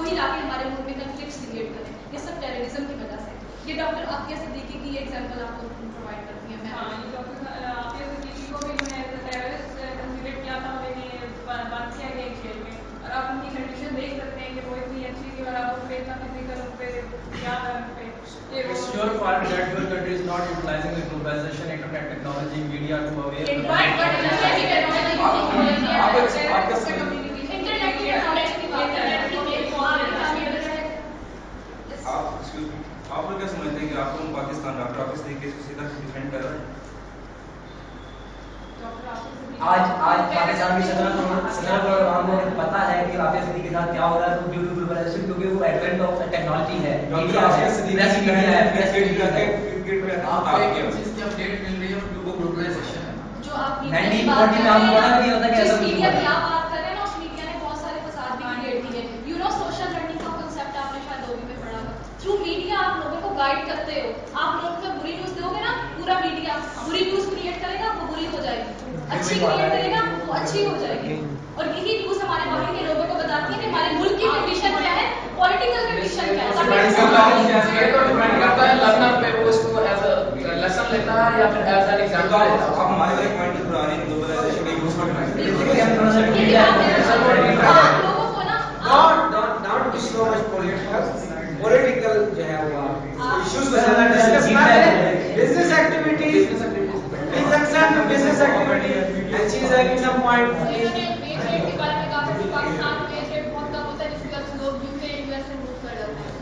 वही लाके हमारे मुल्क में कंफ्लिक्ट्स क्रिएट करें। ये सब टेररिज्म की वजह से। ये डॉक्टर आफिया सिद्दीकी की एग्जांपल आपको प्रोवाइड करती है। मैं डॉक्टर आफिया सिद्दीकी को भी उन्होंने टेररिस्ट कंसीडर किया था, उन्हें बंद किया गया जेल में, और आप उनकी कंडीशन देख सकते हैं कि वो इतनी अच्छी थी और आप उन पे इतना फिजिकल उन पे क्या था उन पे। It's your fault that your country is not utilizing the globalization, internet technology, media to aware. Right, but internet की टेक्नोलॉजी आप लोग क्या समझते हैं कि आप लोग पाकिस्तान डॉक्टर आफिया सिद्दीकी को सीधा डिफेंड कर रहे हैं? आज पाकिस्तान की 17 करोड़ आवाम को पता है कि आफिया सिद्दीकी के साथ क्या हो रहा है, ड्यू टू ग्लोबलाइजेशन, क्योंकि वो एडवेंट ऑफ टेक्नोलॉजी है, मीडिया है, प्रेस मीडिया है, प्रेस मीडिया है। आपको एक चीज की अपडेट मिल रही है ड्यू टू ग्लोबलाइजेशन है। जो आप 1940 में आपको पता नहीं होता कि ऐसा कुछ मीडिया हुआ की है। आप बात कर रहे हैं ना, उस मीडिया ने बहुत सारे फसाद भी क्रिएट किए। यू नो सोशल लर्निंग का कांसेप्ट आपने शायद 2वीं में पढ़ा होगा। थ्रू मीडिया आप लोगों को गाइड करते हो। आप लोगों को बुरी न्यूज दोगे ना, पूरा मीडिया बुरी न्यूज क्रिएट करेगा, वो बुरी हो जाएगी, अच्छी क्रिएट करेगा वो अच्छी हो जाएगी। और यही न्यूज हमारे बाहर के लोगों को बताती है कि हमारे मुल्क की कंडीशन क्या है, पॉलिटिकल कंडीशन क्या है। ये तो डिपेंड करता है लर्नर पे, वो इसको एज अ लेसन लेता है या फिर एज एन एग्जांपल लेता है। आप हमारे एक पॉइंट की पुरानी ग्लोबलाइजेशन का यूज करना है। आप लोगों को ना not be so much political जो है वो issues को डिस्कस ना करें। business activities, please accept the business activity and she is making some point. के बारे में कहा कि पाकिस्तान में वेज रेट बहुत कम होता है, जिसकी वजह से लोग यूके यूएस में मूव कर जाते हैं।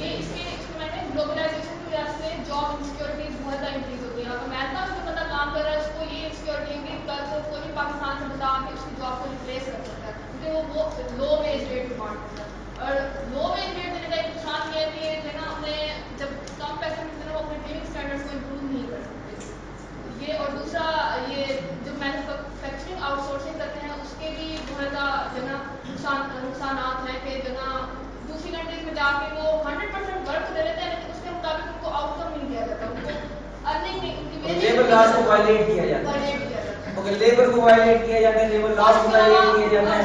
ये इसके मैंने ग्लोबलाइजेशन की वजह से जॉब इनसिक्योरिटीज बहुत ज़्यादा इंक्रीज होती है। अगर अमेरिका में बंदा काम कर रहा है, उसको ये इनसिक्योरिटी होगी कल को कोई भी पाकिस्तान से बंदा आके उसकी जॉब को रिप्लेस कर सकता है, क्योंकि वो लो वेज रेट डिमांड करता है। और लो वेज रेट देने का एक नुकसान ये है कि जो है ना, अपने जब कम पैसे मिलते हैं वो अपने लिविंग स्टैंडर्ड्स को इम्प्रूव नहीं कर सकते ये। और दूसरा ये जो मैन्युफैक्चरिंग आउटसोर्सिंग करते हैं उसके भी बहुत ज़्यादा नुकसानात हैं कि जना दूसरी कंट्रीज में जाके वो 100% वर्क दे लेते हैं, लेकिन उसके मुताबिक उनको आउटकम नहीं दिया जाता, उनको अर्निंग नहीं, उनकी लेबर लॉस को वायलेट किया जाता है। ओके, लेबर को वायलेट किया जाता है, लेबर लॉस को वायलेट किया जाता है,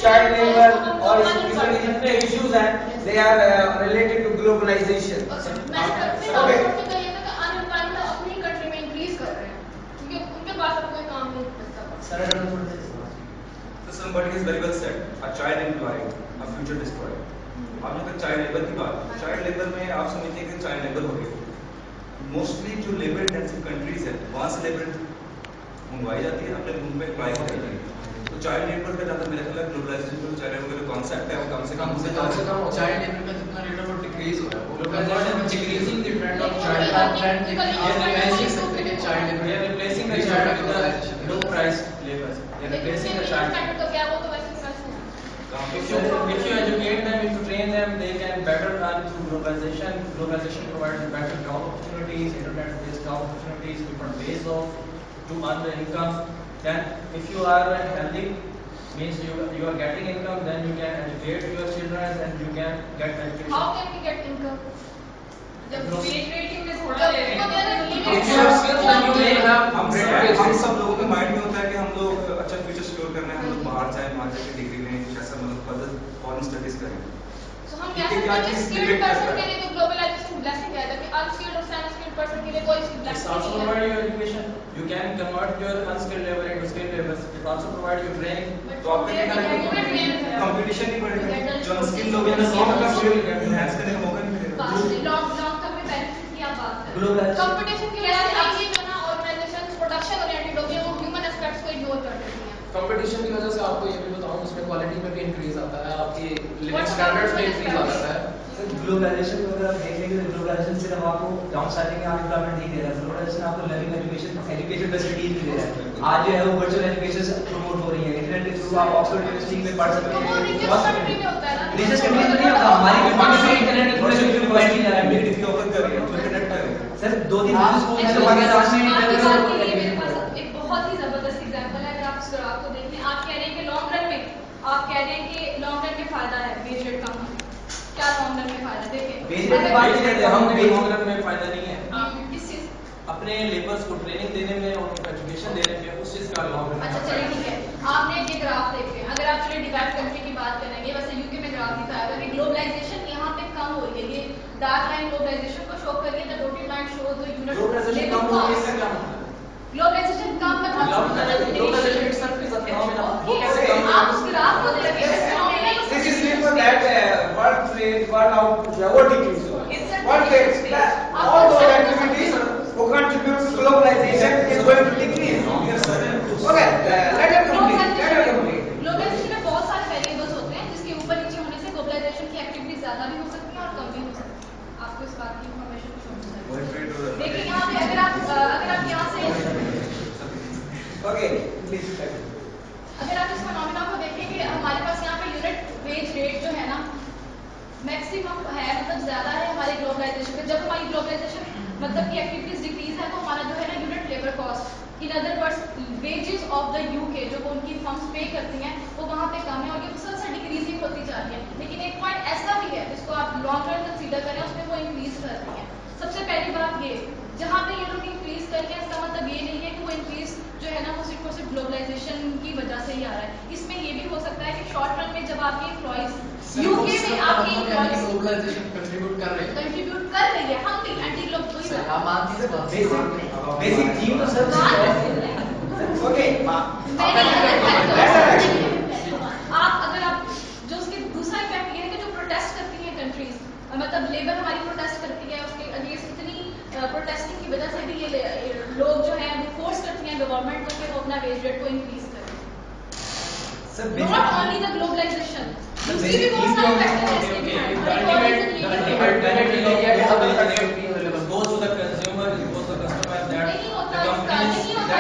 चाइल्ड लेबर और इस तरह के जितने इश्यूज हैं they are related to globalization. Somebody is very well said. A child employed, a future destroyed. आपने कहा चाइल्ड लेबर की बात। चाइल्ड लेबर में आप समझिए कि चाइल्ड लेबर हो गई। मोस्टली जो लेबर इंटेंसिव कंट्रीज है वहाँ से लेबर मंगवाई जाती है, अपने रूम पे अप्लाई की जाती है। तो चाइल्ड लेबर का ज़्यादा मेरा ख्याल ग्लोबलाइजेशन जो चाइल्ड लेबर का कॉन्सेप्ट है वो कम से कम चाइल्ड लेबर का जितना रेट है वो डिक्रीज हो रहा है। ग्लोबलाइजेशन में decreasing the trend of child trend child labour, replacing the child with low price labour, replacing the child. If you educate them, if you train them, they can better earn through globalization. Globalization provides better job opportunities, internet-based job opportunities, different ways of to earn the income. Then, if you are healthy, means you are getting income, then you can educate your children and you can get education. How can we get income? जब veg rating में थोड़ा हम सब लोगों के mind में होता है कि हम लोग अच्छा फ्यूचर सिक्योर करना है, हम लोग बाहर जाए, वहाँ जाके डिग्री लें, कैसा मतलब फर्दर फॉरेन स्टडीज करें। तो हम क्या सकते हैं स्किल्ड पर्सन के लिए तो ग्लोबलाइजेशन ब्लेसिंग है, जबकि अनस्किल्ड और सेमी स्किल्ड पर्सन के लिए कोई It's ब्लेसिंग also नहीं provide है। you education. You can convert your unskilled labor into skilled labor. It also provide you training. तो आपके कंपटीशन नहीं बढ़ेगा, जो अनस्किल्ड लोग हैं ना सॉफ्ट का स्किल एनहांस करने का मौका नहीं मिलेगा। लॉन्ग टर्म में बेनिफिट की आप बात कर रहे हैं। कंपटीशन की वजह से आप ये जो ना ऑर्गेनाइजेशंस प्रोडक्शन ओरिएंटेड हो गई है, वो ह्यूमन एस्पेक्ट्स को इग्नोर कर देती हैं। कंपटीशन की वजह से आपको ये भी बताऊं, उसमें क्वालिटी में भी इंक्रीज आता है, आपकी लिविंग स्टैंडर्ड्स में इंक्रीज आ जाता है। ग्लोबलाइजेशन को अगर आप देख लेंगे तो ग्लोबलाइजेशन सिर्फ आपको डाउन साइडिंग में अनएम्प्लॉयमेंट नहीं दे रहा है, ग्लोबलाइजेशन आपको लर्निंग एजुकेशन फैसिलिटीज भी दे रहा है। आज जो है वो वर्चुअल एजुकेशन प्रमोट हो रही है, इंटरनेट के थ्रू आप ऑक्सफोर्ड यूनिवर्सिटी में पढ़ सकते हैं। रिसर्च कंट्री में नहीं होता, हमारी कंट्री में इंटरनेट के थ्रू जो प्रोवाइड किया जा रहा है डिग्री ऑफर कर रही है, तो इंटरनेट कर रही है। सर 2 दिन स्कूल में पाकिस्तान में मेरे पास एक बहुत ही जबरदस्त एग्जांपल है। अगर आप इस ग्राफ को देखें, आप कह रहे हैं कि लॉन्ग रन में आप कह रहे हैं कि लॉन्ग रन में फायदा है वेज रेट कम होने। क्या लॉन्ग रन में फायदा? देखिए वेज रेट की बात नहीं करते हम, लॉन्ग रन में फायदा नहीं है। किस चीज? अपने लेबर्स को ट्रेनिंग देने में और उनको एजुकेशन देने में, उस चीज का लॉन्ग रन। अच्छा चलिए ठीक है। आपने ये ग्राफ देखे, अगर आप चलिए डिवेलप्ड कंट्री की बात करेंगे, वैसे यूके में ग्राफ दिखाया था कि ग्लोबलाइजेशन यहाँ पे कम हो रही है। ये डार्क लाइन ग्लोबलाइजेशन को शो कर रही है, the dotted line shows the unit globalization कम हो रही है, इसका क्या मतलब? ग्लोबलाइजेशन कम मतलब globalization itself is a phenomenon. वो कैसे आप उस ग्राफ को देखें, This is meant for that world trade, world output, what decrease? World trade, all those activities who contribute to globalization is going to decrease. Okay, let it complete. Globalization में बहुत सारे variables होते हैं जिसके ऊपर नीचे होने से ग्लोबलाइजेशन की एक्टिविटी ज्यादा भी हो सकती है और कम भी हो सकती है। आपको इस बात की इंफॉर्मेशन कुछ होनी चाहिए। देखिए यहाँ पे अगर आप यहाँ से Okay, please. अगर आप इस फिनोमेना को देखें कि हमारे पास यहाँ पे यूनिट वेज रेट जो है ना मैक्सिमम है, मतलब ज्यादा है हमारे ग्लोबलाइजेशन में। जब हमारी ग्लोबलाइजेशन मतलब की एक्टिविटीज डिक्रीज है तो हमारा जो है ना unit labour cost, in other words wages of the UK जो उनकी फर्म्स पे करती हैं वो वहाँ पे कम है और ये मुसलसल डिक्रीजिंग होती जा रही है। लेकिन एक पॉइंट ऐसा भी है जिसको आप लॉन्ग रन कंसीडर करें, उसमें वो इंक्रीज कर रही है। सबसे पहली बात ये, जहाँ पे ये लोग इंक्रीज कर रहे हैं इसका मतलब ये नहीं है कि वो इंक्रीज जो है ना वो सिर्फ और सिर्फ ग्लोबलाइजेशन की वजह से ही आ रहा है। इसमें ये भी हो सकता है कि शॉर्ट रन में जब आपके एम्प्लॉइज यूके में आपके एम्प्लॉइज ग्लोबलाइजेशन कंट्रीब्यूट कर रही है, हम भी एंटी ग्लोब बेसिक चीज तो सब Okay. आप अगर आप जो उसके दूसरा इफेक्ट ये है कि जो प्रोटेस्ट करती हैं कंट्रीज, मतलब लेबर हमारी प्रोटेस्ट करती है, उसके अगेंस्ट इतनी प्रोटेस्टिंग की वजह से भी ये लोग जो है वो फोर्स करती हैं गवर्नमेंट को कि वो अपना वेज रेट को इंक्रीज करें। नॉट ओनली द ग्लोबलाइजेशन, दूसरी भी बहुत सारे factor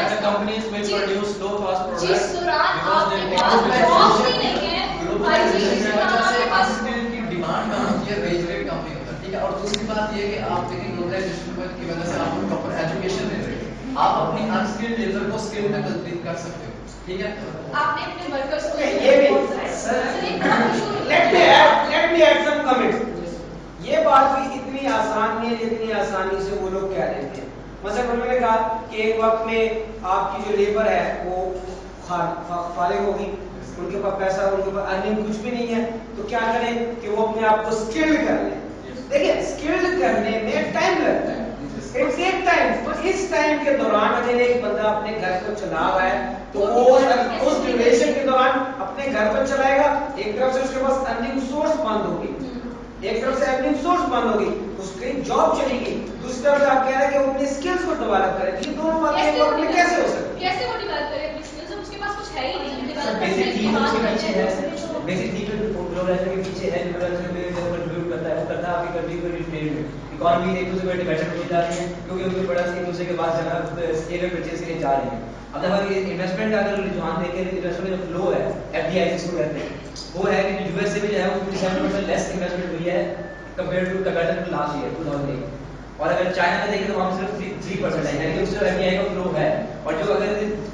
the companies will produce low cost products जिस दौरान आपके पास जॉब्स ही नहीं है, की डिमांड कम होती है, वेज रेट कम नहीं होता, ठीक है। और दूसरी बात ये कि आप देखिए ग्लोबलाइजेशन की वजह से आपको प्रॉपर एजुकेशन मिल रही है, आप अपनी अनस्किल्ड लेबर को स्किल में तब्दील कर सकते हो, ठीक है। आपने अपने वर्कर्स को ये भी let me add some comments. ये बात भी इतनी आसान नहीं है जितनी आसानी से वो लोग कह देते हैं। मतलब उन्होंने कहा कि एक वक्त में आपकी जो लेबर है वो फारिग होगी, उनके पास पैसा, उनके पास अर्निंग कुछ भी नहीं है, तो क्या करें कि वो अपने आप को स्किल्ड कर लें। देखिए स्किल्ड करने में टाइम लगता है, इट टेक टाइम। तो इस टाइम के दौरान अगर एक बंदा अपने घर को चला रहा है तो वो उस ड्यूरेशन के दौरान अपने घर को चलाएगा, एक तरफ से उसके पास अर्निंग सोर्स बंद होगी, एक तरफ से अर्निंग सोर्स बंद होगी, उसकी जॉब चलेगी, दूसरी तरफ से आप कह रहे हैं कि वो अपनी स्किल्स को डेवलप करें। ये दोनों बातें एक वक्त में कैसे हो सकती है? कैसे वो डेवलप करे अपनी स्किल्स? उसके पास कुछ है ही नहीं। बेसिक चीज उसके पीछे है, बेसिक चीज ग्लोबलाइजेशन के पीछे है, ग्लोबलाइजेशन में जो कंट्रीब्यूट करता है वो करता है आपकी कंट्री को ट्रेड में, इकोनॉमी एक दूसरे पर बेटर होती जा रही है क्योंकि उनके प्रोडक्ट्स एक दूसरे के पास जाना स्केल परचेज के लिए जा रहे हैं। अब हमारी इन्वेस्टमेंट का अगर रुझान देखें, इन्वेस्टमेंट जो फ्लो है एफडीआई जिसको कहते हैं, वो है कि यूएस से भी जो है वो 57% लेस इन्वेस्टमेंट हुई है कंपेयर टू लास्ट ईयर 2008। और अगर चाइना में देखें तो वहां सिर्फ 3% है, यानी कि उससे एफडीआई का फ्लो है। और जो अगर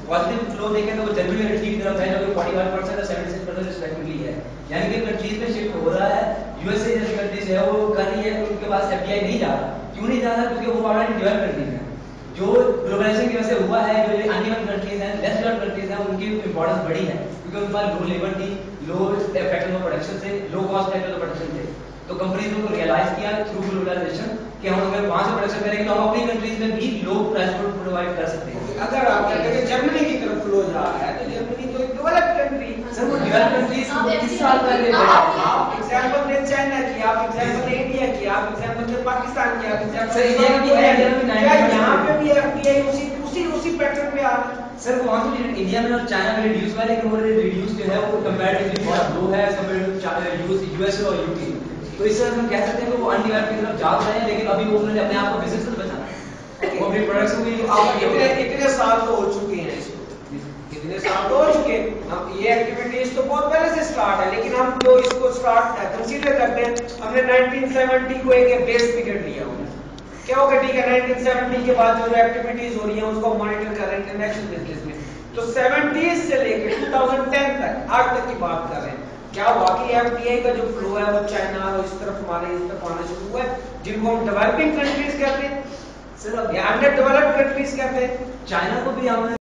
पॉजिटिव फ्लो देखें तो वो जनवरी में ठीक तरफ है जो कि 41% और 76% रिस्पेक्टिवली है, यानी कि कंट्रीज में शिफ्ट हो रहा है। यूएसए जैसी कंट्रीज है वो कर रही है, उनके पास एफडीआई नहीं जा रहा। क्यों नहीं जा रहा? क्योंकि वो ऑलरेडी डेवलप कंट्रीज है। जो ग्लोबलाइजेशन की वजह से हुआ है, जो अनडेवलप्ड कंट्रीज हैं, लेस डेवलप्ड कंट्रीज हैं, उनकी इंपॉर्टेंस बढ़ी है क्योंकि उनके पास लो लेबर थी, लो फैक्टर ऑफ प्रोडक्शन थे, low cost factor of production थे। तो कंपनीज को रियलाइज किया थ्रू ग्लोबलाइजेशन कि हम अगर वहां से प्रोडक्शन करेंगे तो हम अपनी कंट्रीज में भी लो प्राइस पर प्रोवाइड कर सकते हैं। अगर आप कहते हैं जर्मनी की तरफ फ्लो जा रहा है तो जर्मनी तो एक डेवलप्ड कंट्री, सर वो डेवलप्ड कंट्रीज 30 साल पहले आप एग्जांपल दे चाइना की, आप एग्जांपल दे इंडिया की, आप एग्जांपल दे पाकिस्तान की, आप एग्जांपल सर इंडिया की है, क्या यहां पे भी एफडीआई उसी पैटर्न पे आ रहा है? सर वहां तो इंडिया में और चाइना में रिड्यूस हुआ है, लेकिन वो रिड्यूस जो है वो कंपैरेटिवली बहुत लो है कंपेयर टू यूएसए और यूके। तो इससे हम कह सकते हैं कि वो अनडेवलप्ड की तरफ जा रहे हैं, लेकिन अभी वो उन्होंने अपने आप को बिजनेस से बचाना है, वो अपने प्रोडक्ट्स को भी आप इतने साल तो हो चुके हैं इसको, इतने साल तो हो चुके हैं। हम ये एक्टिविटीज तो बहुत पहले से स्टार्ट है, लेकिन हम जो इसको स्टार्ट कंसीडर करते हैं, हमने 1970 को एक बेस पीरियड लिया हुआ है। क्या होगा? ठीक है, 1970 के बाद जो एक्टिविटीज हो रही हैं उसको मॉनिटर कर रहे हैं इंटरनेशनल बिजनेस में, तो 70s से लेकर 2010 तक आज तक की बात कर रहे हैं। क्या वाकई एफडीआई का जो फ्लो है वो चाइना और इस तरफ हमारे इस तरफ आना शुरू हुआ है, जिनको हम डेवलपिंग कंट्रीज कहते हैं, सिर्फ अंडर डेवलप्ड कंट्रीज कहते हैं। चाइना को भी हमने